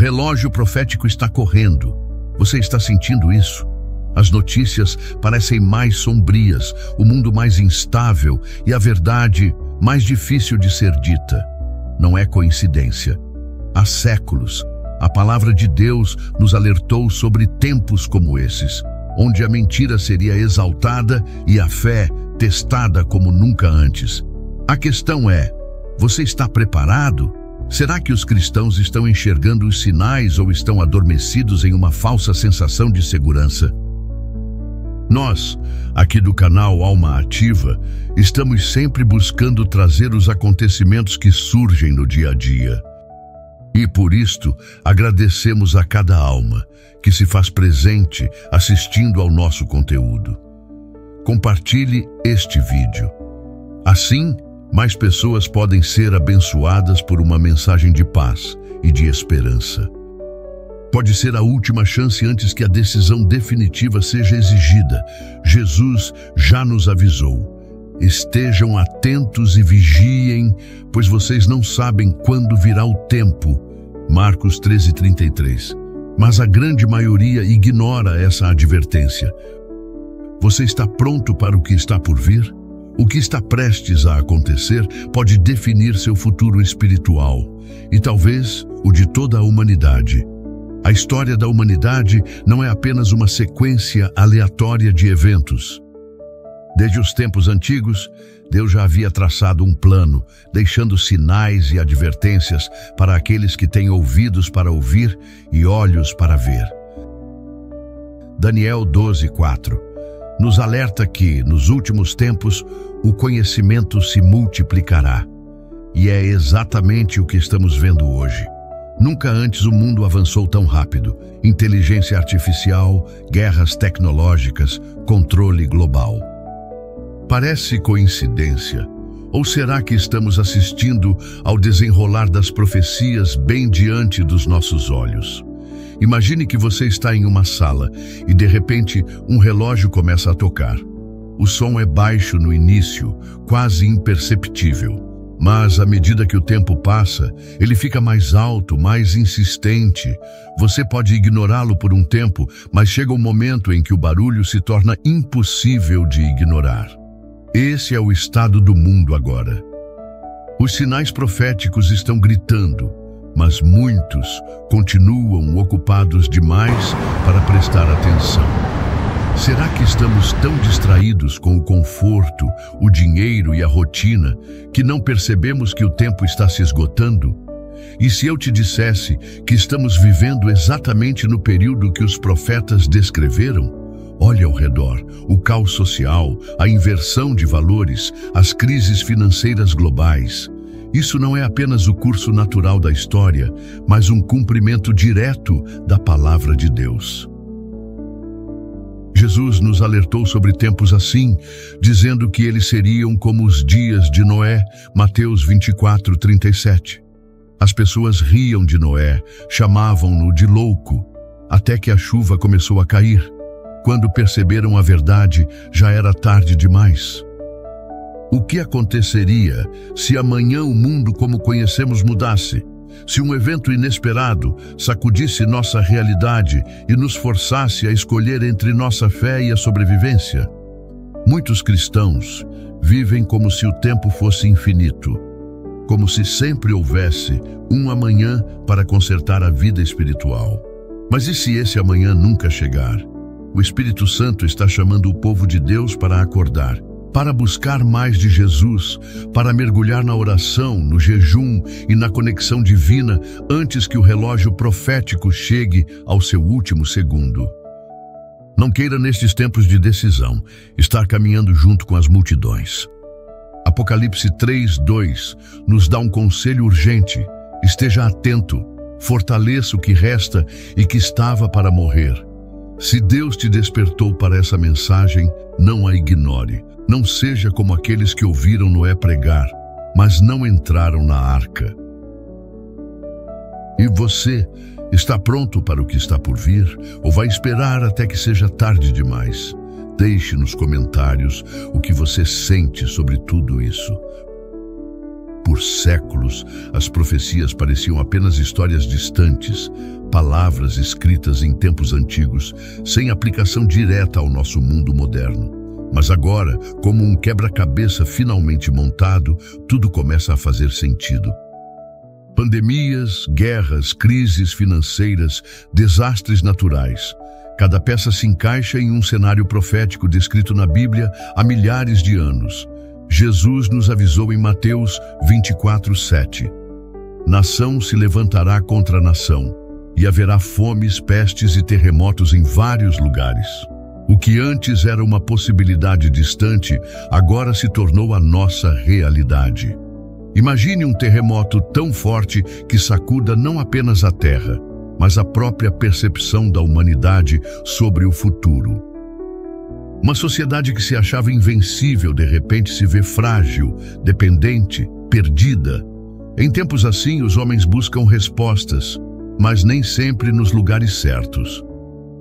relógio profético está correndo. Você está sentindo isso? As notícias parecem mais sombrias, o mundo mais instável e a verdade mais difícil de ser dita. Não é coincidência. Há séculos, a palavra de Deus nos alertou sobre tempos como esses, onde a mentira seria exaltada e a fé testada como nunca antes. A questão é, você está preparado? Será que os cristãos estão enxergando os sinais ou estão adormecidos em uma falsa sensação de segurança? Nós, aqui do canal Alma Ativa, estamos sempre buscando trazer os acontecimentos que surgem no dia a dia. E por isto, agradecemos a cada alma que se faz presente assistindo ao nosso conteúdo. Compartilhe este vídeo. Assim, mais pessoas podem ser abençoadas por uma mensagem de paz e de esperança. Pode ser a última chance antes que a decisão definitiva seja exigida. Jesus já nos avisou. Estejam atentos e vigiem, pois vocês não sabem quando virá o tempo. Marcos 13:33. Mas a grande maioria ignora essa advertência. Você está pronto para o que está por vir? O que está prestes a acontecer pode definir seu futuro espiritual e talvez o de toda a humanidade. A história da humanidade não é apenas uma sequência aleatória de eventos. Desde os tempos antigos, Deus já havia traçado um plano, deixando sinais e advertências para aqueles que têm ouvidos para ouvir e olhos para ver. Daniel 12:4 nos alerta que, nos últimos tempos, o conhecimento se multiplicará. E é exatamente o que estamos vendo hoje. Nunca antes o mundo avançou tão rápido. Inteligência artificial, guerras tecnológicas, controle global. Parece coincidência? Ou será que estamos assistindo ao desenrolar das profecias bem diante dos nossos olhos? Imagine que você está em uma sala e, de repente, um relógio começa a tocar. O som é baixo no início, quase imperceptível. Mas, à medida que o tempo passa, ele fica mais alto, mais insistente. Você pode ignorá-lo por um tempo, mas chega um momento em que o barulho se torna impossível de ignorar. Esse é o estado do mundo agora. Os sinais proféticos estão gritando, mas muitos continuam ocupados demais para prestar atenção. Será que estamos tão distraídos com o conforto, o dinheiro e a rotina que não percebemos que o tempo está se esgotando? E se eu te dissesse que estamos vivendo exatamente no período que os profetas descreveram? Olhe ao redor, o caos social, a inversão de valores, as crises financeiras globais. Isso não é apenas o curso natural da história, mas um cumprimento direto da palavra de Deus. Jesus nos alertou sobre tempos assim, dizendo que eles seriam como os dias de Noé, Mateus 24:37. As pessoas riam de Noé, chamavam-no de louco, até que a chuva começou a cair. Quando perceberam a verdade, já era tarde demais. O que aconteceria se amanhã o mundo como conhecemos mudasse? Se um evento inesperado sacudisse nossa realidade e nos forçasse a escolher entre nossa fé e a sobrevivência? Muitos cristãos vivem como se o tempo fosse infinito, como se sempre houvesse um amanhã para consertar a vida espiritual. Mas e se esse amanhã nunca chegar? O Espírito Santo está chamando o povo de Deus para acordar, para buscar mais de Jesus, para mergulhar na oração, no jejum e na conexão divina antes que o relógio profético chegue ao seu último segundo. Não queira, nestes tempos de decisão, estar caminhando junto com as multidões. Apocalipse 3:2 nos dá um conselho urgente: esteja atento, fortaleça o que resta e que estava para morrer. Se Deus te despertou para essa mensagem, não a ignore. Não seja como aqueles que ouviram Noé pregar, mas não entraram na arca. E você, está pronto para o que está por vir? Ou vai esperar até que seja tarde demais? Deixe nos comentários o que você sente sobre tudo isso. Por séculos, as profecias pareciam apenas histórias distantes, palavras escritas em tempos antigos, sem aplicação direta ao nosso mundo moderno. Mas agora, como um quebra-cabeça finalmente montado, tudo começa a fazer sentido. Pandemias, guerras, crises financeiras, desastres naturais. Cada peça se encaixa em um cenário profético descrito na Bíblia há milhares de anos. Jesus nos avisou em Mateus 24:7. Nação se levantará contra nação, e haverá fomes, pestes e terremotos em vários lugares. O que antes era uma possibilidade distante, agora se tornou a nossa realidade. Imagine um terremoto tão forte que sacuda não apenas a Terra, mas a própria percepção da humanidade sobre o futuro. Uma sociedade que se achava invencível, de repente se vê frágil, dependente, perdida. Em tempos assim, os homens buscam respostas, mas nem sempre nos lugares certos.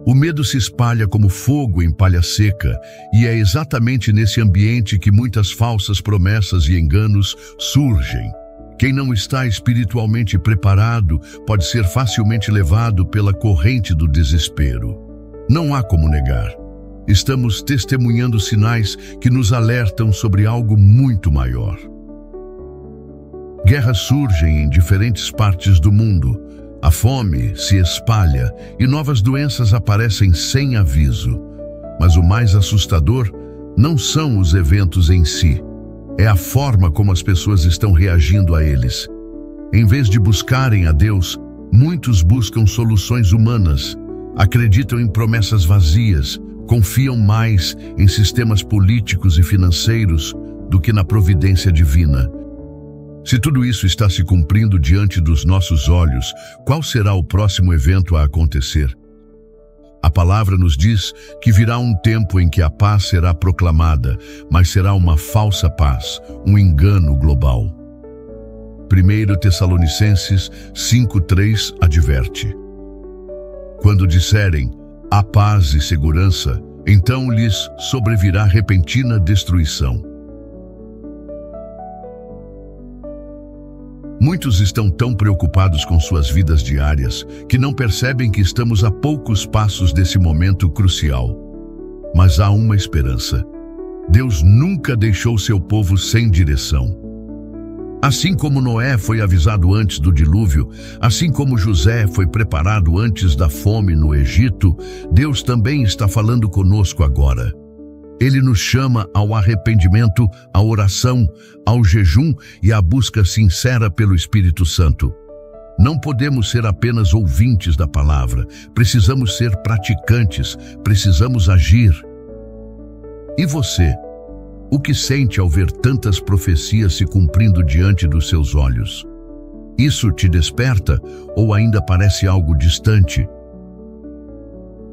O medo se espalha como fogo em palha seca, e é exatamente nesse ambiente que muitas falsas promessas e enganos surgem. Quem não está espiritualmente preparado pode ser facilmente levado pela corrente do desespero. Não há como negar. Estamos testemunhando sinais que nos alertam sobre algo muito maior. Guerras surgem em diferentes partes do mundo. A fome se espalha e novas doenças aparecem sem aviso. Mas o mais assustador não são os eventos em si, é a forma como as pessoas estão reagindo a eles. Em vez de buscarem a Deus, muitos buscam soluções humanas, acreditam em promessas vazias, confiam mais em sistemas políticos e financeiros do que na providência divina. Se tudo isso está se cumprindo diante dos nossos olhos, qual será o próximo evento a acontecer? A palavra nos diz que virá um tempo em que a paz será proclamada, mas será uma falsa paz, um engano global. 1 Tessalonicenses 5:3 adverte: quando disserem há paz e segurança, então lhes sobrevirá repentina destruição. Muitos estão tão preocupados com suas vidas diárias que não percebem que estamos a poucos passos desse momento crucial. Mas há uma esperança. Deus nunca deixou seu povo sem direção. Assim como Noé foi avisado antes do dilúvio, assim como José foi preparado antes da fome no Egito, Deus também está falando conosco agora. Ele nos chama ao arrependimento, à oração, ao jejum e à busca sincera pelo Espírito Santo. Não podemos ser apenas ouvintes da palavra, precisamos ser praticantes, precisamos agir. E você? O que sente ao ver tantas profecias se cumprindo diante dos seus olhos? Isso te desperta ou ainda parece algo distante?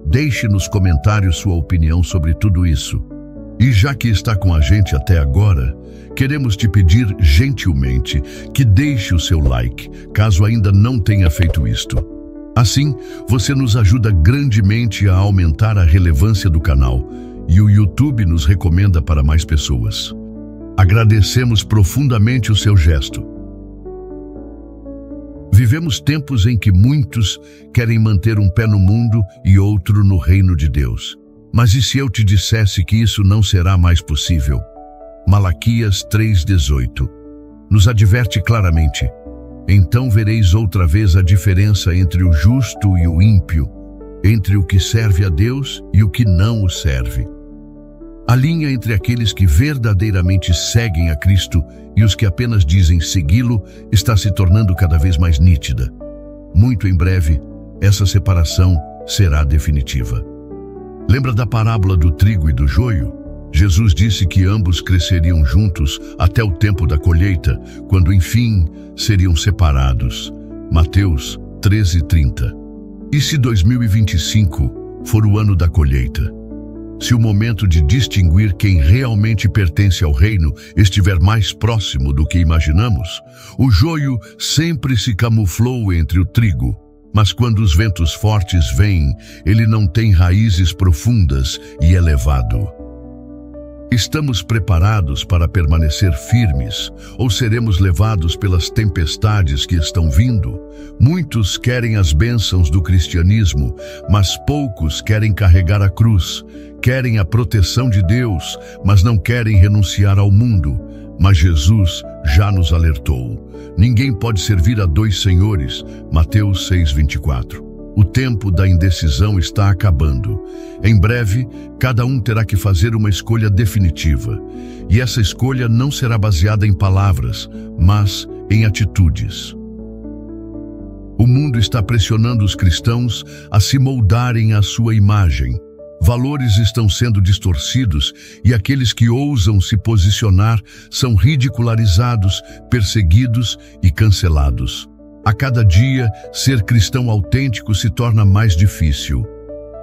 Deixe nos comentários sua opinião sobre tudo isso. E já que está com a gente até agora, queremos te pedir gentilmente que deixe o seu like, caso ainda não tenha feito isto. Assim, você nos ajuda grandemente a aumentar a relevância do canal e o YouTube nos recomenda para mais pessoas. Agradecemos profundamente o seu gesto. Vivemos tempos em que muitos querem manter um pé no mundo e outro no reino de Deus. Mas e se eu te dissesse que isso não será mais possível? Malaquias 3:18 nos adverte claramente: então vereis outra vez a diferença entre o justo e o ímpio, entre o que serve a Deus e o que não o serve. A linha entre aqueles que verdadeiramente seguem a Cristo e os que apenas dizem segui-lo está se tornando cada vez mais nítida. Muito em breve, essa separação será definitiva. Lembra da parábola do trigo e do joio? Jesus disse que ambos cresceriam juntos até o tempo da colheita, quando enfim seriam separados. Mateus 13:30. E se 2025 for o ano da colheita? Se o momento de distinguir quem realmente pertence ao reino estiver mais próximo do que imaginamos, o joio sempre se camuflou entre o trigo. Mas quando os ventos fortes vêm, ele não tem raízes profundas e elevado. Estamos preparados para permanecer firmes ou seremos levados pelas tempestades que estão vindo? Muitos querem as bênçãos do cristianismo, mas poucos querem carregar a cruz. Querem a proteção de Deus, mas não querem renunciar ao mundo. Mas Jesus já nos alertou. Ninguém pode servir a dois senhores. Mateus 6:24. O tempo da indecisão está acabando. Em breve, cada um terá que fazer uma escolha definitiva. E essa escolha não será baseada em palavras, mas em atitudes. O mundo está pressionando os cristãos a se moldarem à sua imagem. Valores estão sendo distorcidos e aqueles que ousam se posicionar são ridicularizados, perseguidos e cancelados. A cada dia, ser cristão autêntico se torna mais difícil.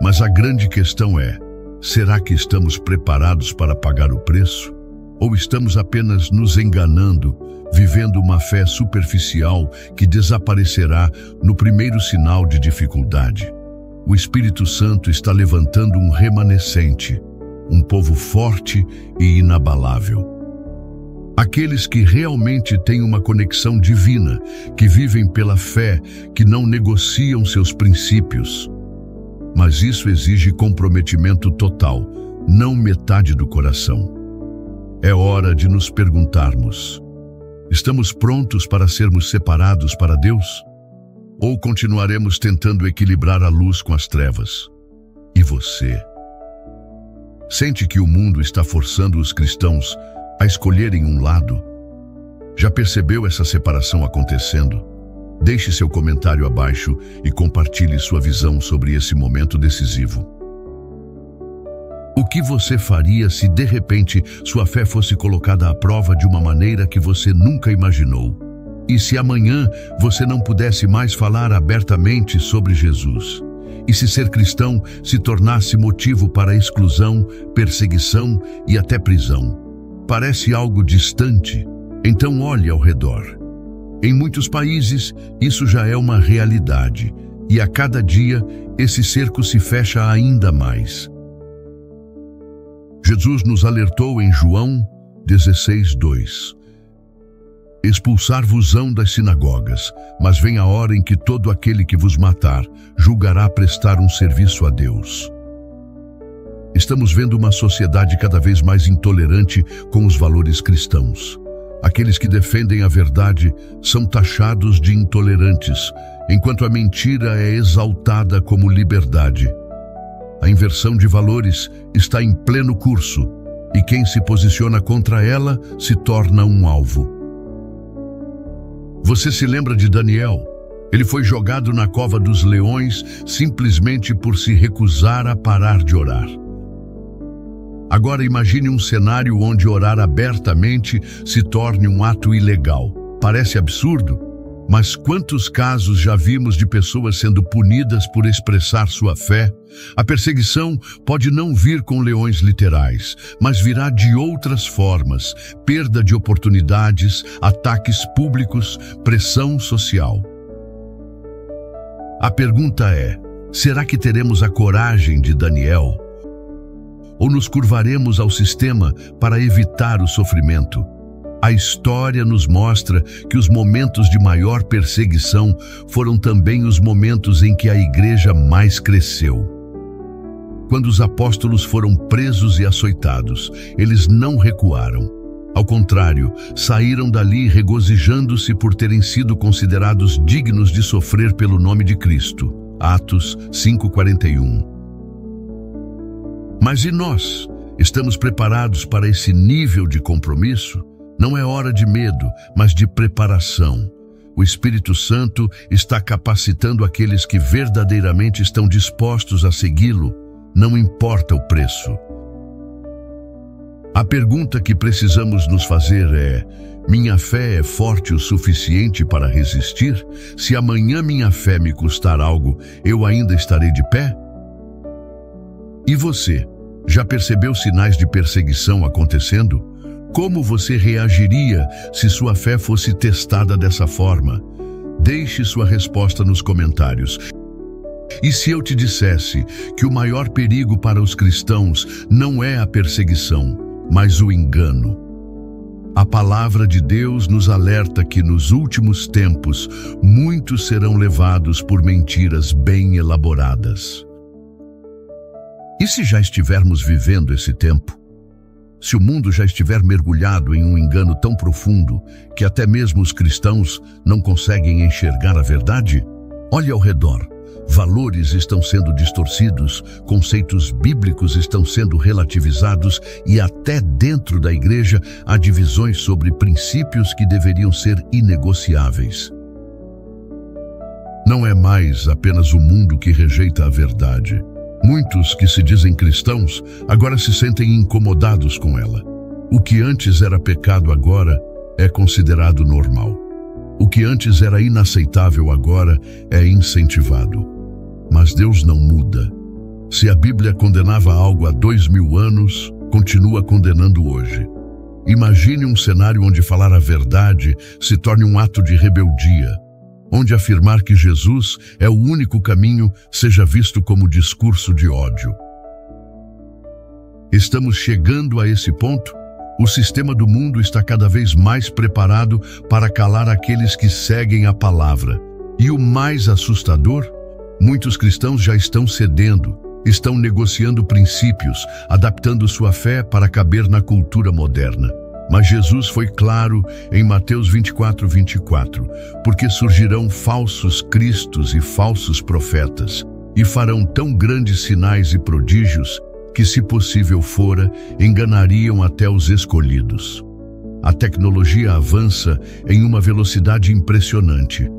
Mas a grande questão é, será que estamos preparados para pagar o preço? Ou estamos apenas nos enganando, vivendo uma fé superficial que desaparecerá no primeiro sinal de dificuldade? O Espírito Santo está levantando um remanescente, um povo forte e inabalável. Aqueles que realmente têm uma conexão divina, que vivem pela fé, que não negociam seus princípios. Mas isso exige comprometimento total, não metade do coração. É hora de nos perguntarmos: estamos prontos para sermos separados para Deus? Ou continuaremos tentando equilibrar a luz com as trevas? E você? Sente que o mundo está forçando os cristãos a escolherem um lado? Já percebeu essa separação acontecendo? Deixe seu comentário abaixo e compartilhe sua visão sobre esse momento decisivo. O que você faria se de repente sua fé fosse colocada à prova de uma maneira que você nunca imaginou? E se amanhã você não pudesse mais falar abertamente sobre Jesus? E se ser cristão se tornasse motivo para exclusão, perseguição e até prisão? Parece algo distante? Então olhe ao redor. Em muitos países, isso já é uma realidade, e a cada dia esse cerco se fecha ainda mais. Jesus nos alertou em João 16:2. Expulsar-vos-ão das sinagogas, mas vem a hora em que todo aquele que vos matar julgará prestar um serviço a Deus. Estamos vendo uma sociedade cada vez mais intolerante com os valores cristãos. Aqueles que defendem a verdade são taxados de intolerantes, enquanto a mentira é exaltada como liberdade. A inversão de valores está em pleno curso, e quem se posiciona contra ela se torna um alvo. Você se lembra de Daniel? Ele foi jogado na cova dos leões simplesmente por se recusar a parar de orar. Agora imagine um cenário onde orar abertamente se torne um ato ilegal. Parece absurdo, mas quantos casos já vimos de pessoas sendo punidas por expressar sua fé? A perseguição pode não vir com leões literais, mas virá de outras formas: perda de oportunidades, ataques públicos, pressão social. A pergunta é: será que teremos a coragem de Daniel? Ou nos curvaremos ao sistema para evitar o sofrimento? A história nos mostra que os momentos de maior perseguição foram também os momentos em que a igreja mais cresceu. Quando os apóstolos foram presos e açoitados, eles não recuaram. Ao contrário, saíram dali regozijando-se por terem sido considerados dignos de sofrer pelo nome de Cristo. Atos 5:41. Mas e nós? Estamos preparados para esse nível de compromisso? Não é hora de medo, mas de preparação. O Espírito Santo está capacitando aqueles que verdadeiramente estão dispostos a segui-lo, não importa o preço. A pergunta que precisamos nos fazer é: minha fé é forte o suficiente para resistir? Se amanhã minha fé me custar algo, eu ainda estarei de pé? E você, já percebeu sinais de perseguição acontecendo? Como você reagiria se sua fé fosse testada dessa forma? Deixe sua resposta nos comentários. E se eu te dissesse que o maior perigo para os cristãos não é a perseguição, mas o engano. A palavra de Deus nos alerta que nos últimos tempos muitos serão levados por mentiras bem elaboradas. E se já estivermos vivendo esse tempo? Se o mundo já estiver mergulhado em um engano tão profundo que até mesmo os cristãos não conseguem enxergar a verdade? Olhe ao redor. Valores estão sendo distorcidos, conceitos bíblicos estão sendo relativizados e até dentro da igreja há divisões sobre princípios que deveriam ser inegociáveis. Não é mais apenas o mundo que rejeita a verdade. Muitos que se dizem cristãos agora se sentem incomodados com ela. O que antes era pecado agora é considerado normal. O que antes era inaceitável agora é incentivado. Mas Deus não muda. Se a Bíblia condenava algo há 2000 anos, continua condenando hoje. Imagine um cenário onde falar a verdade se torne um ato de rebeldia, onde afirmar que Jesus é o único caminho seja visto como discurso de ódio. Estamos chegando a esse ponto? O sistema do mundo está cada vez mais preparado para calar aqueles que seguem a palavra. E o mais assustador? Muitos cristãos já estão cedendo, estão negociando princípios, adaptando sua fé para caber na cultura moderna. Mas Jesus foi claro em Mateus 24:24, porque surgirão falsos cristos e falsos profetas, e farão tão grandes sinais e prodígios que, se possível fora, enganariam até os escolhidos. A tecnologia avança em uma velocidade impressionante.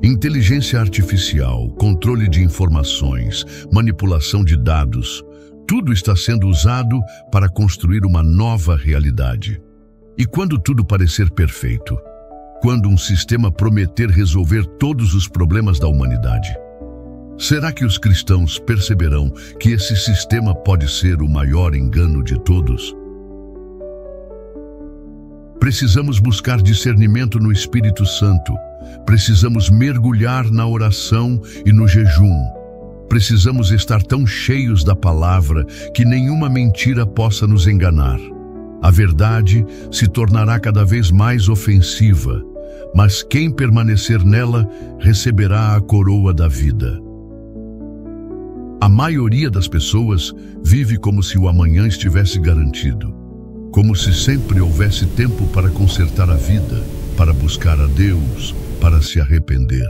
Inteligência artificial, controle de informações, manipulação de dados, tudo está sendo usado para construir uma nova realidade. E quando tudo parecer perfeito? Quando um sistema prometer resolver todos os problemas da humanidade? Será que os cristãos perceberão que esse sistema pode ser o maior engano de todos? Precisamos buscar discernimento no Espírito Santo. Precisamos mergulhar na oração e no jejum. Precisamos estar tão cheios da palavra que nenhuma mentira possa nos enganar. A verdade se tornará cada vez mais ofensiva, mas quem permanecer nela receberá a coroa da vida. A maioria das pessoas vive como se o amanhã estivesse garantido, como se sempre houvesse tempo para consertar a vida, para buscar a Deus, para se arrepender.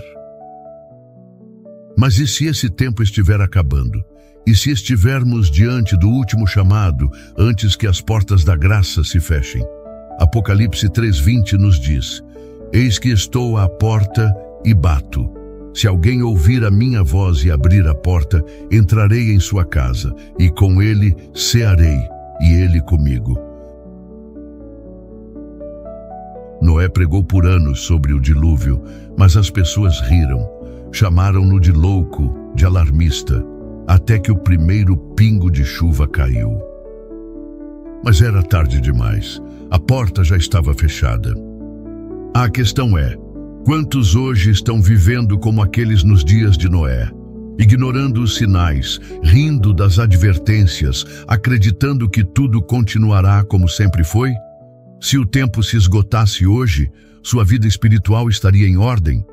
Mas e se esse tempo estiver acabando? E se estivermos diante do último chamado, antes que as portas da graça se fechem? Apocalipse 3:20 nos diz: Eis que estou à porta e bato. Se alguém ouvir a minha voz e abrir a porta, entrarei em sua casa, e com ele cearei, e ele comigo. Noé pregou por anos sobre o dilúvio, mas as pessoas riram, chamaram-no de louco, de alarmista, até que o primeiro pingo de chuva caiu. Mas era tarde demais, a porta já estava fechada. A questão é, quantos hoje estão vivendo como aqueles nos dias de Noé, ignorando os sinais, rindo das advertências, acreditando que tudo continuará como sempre foi? Se o tempo se esgotasse hoje, sua vida espiritual estaria em ordem?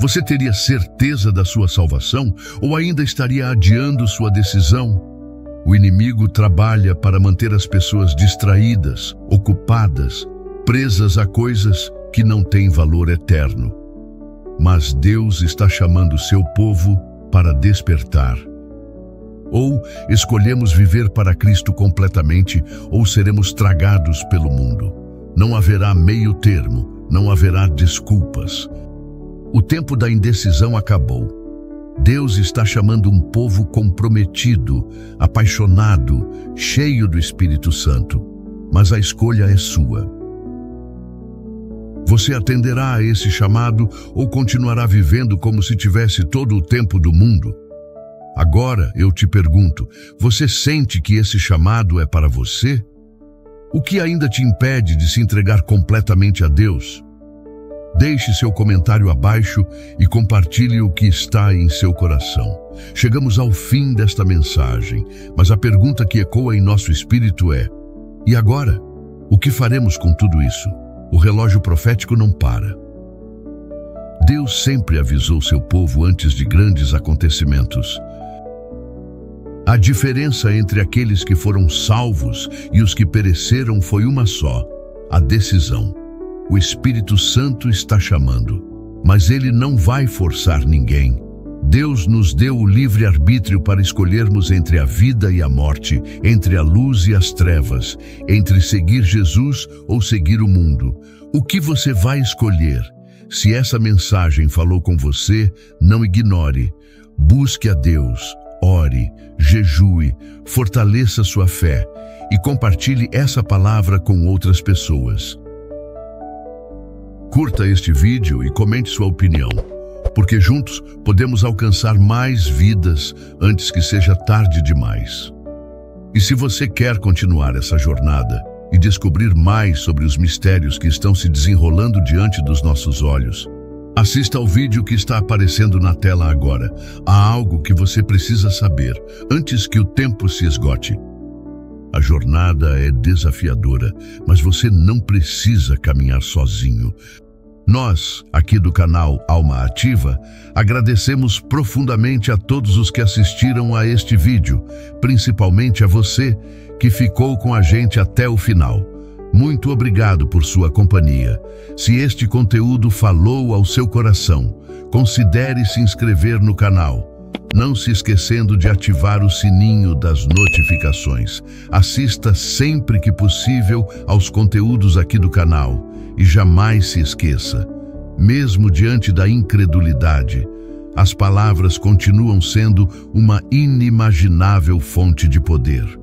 Você teria certeza da sua salvação ou ainda estaria adiando sua decisão? O inimigo trabalha para manter as pessoas distraídas, ocupadas, presas a coisas que não têm valor eterno. Mas Deus está chamando seu povo para despertar. Ou escolhemos viver para Cristo completamente, ou seremos tragados pelo mundo. Não haverá meio termo, não haverá desculpas. O tempo da indecisão acabou. Deus está chamando um povo comprometido, apaixonado, cheio do Espírito Santo. Mas a escolha é sua. Você atenderá a esse chamado ou continuará vivendo como se tivesse todo o tempo do mundo? Agora eu te pergunto, você sente que esse chamado é para você? O que ainda te impede de se entregar completamente a Deus? Deixe seu comentário abaixo e compartilhe o que está em seu coração. Chegamos ao fim desta mensagem, mas a pergunta que ecoa em nosso espírito é: e agora? O que faremos com tudo isso? O relógio profético não para. Deus sempre avisou seu povo antes de grandes acontecimentos. A diferença entre aqueles que foram salvos e os que pereceram foi uma só: a decisão. O Espírito Santo está chamando, mas ele não vai forçar ninguém. Deus nos deu o livre-arbítrio para escolhermos entre a vida e a morte, entre a luz e as trevas, entre seguir Jesus ou seguir o mundo. O que você vai escolher? Se essa mensagem falou com você, não ignore. Busque a Deus, ore, jejue, fortaleça sua fé e compartilhe essa palavra com outras pessoas. Curta este vídeo e comente sua opinião, porque juntos podemos alcançar mais vidas antes que seja tarde demais. E se você quer continuar essa jornada e descobrir mais sobre os mistérios que estão se desenrolando diante dos nossos olhos, assista ao vídeo que está aparecendo na tela agora. Há algo que você precisa saber antes que o tempo se esgote. A jornada é desafiadora, mas você não precisa caminhar sozinho. Nós, aqui do canal Alma Ativa, agradecemos profundamente a todos os que assistiram a este vídeo, principalmente a você que ficou com a gente até o final. Muito obrigado por sua companhia. Se este conteúdo falou ao seu coração, considere se inscrever no canal, não se esquecendo de ativar o sininho das notificações. Assista sempre que possível aos conteúdos aqui do canal e jamais se esqueça, mesmo diante da incredulidade, as palavras continuam sendo uma inimaginável fonte de poder.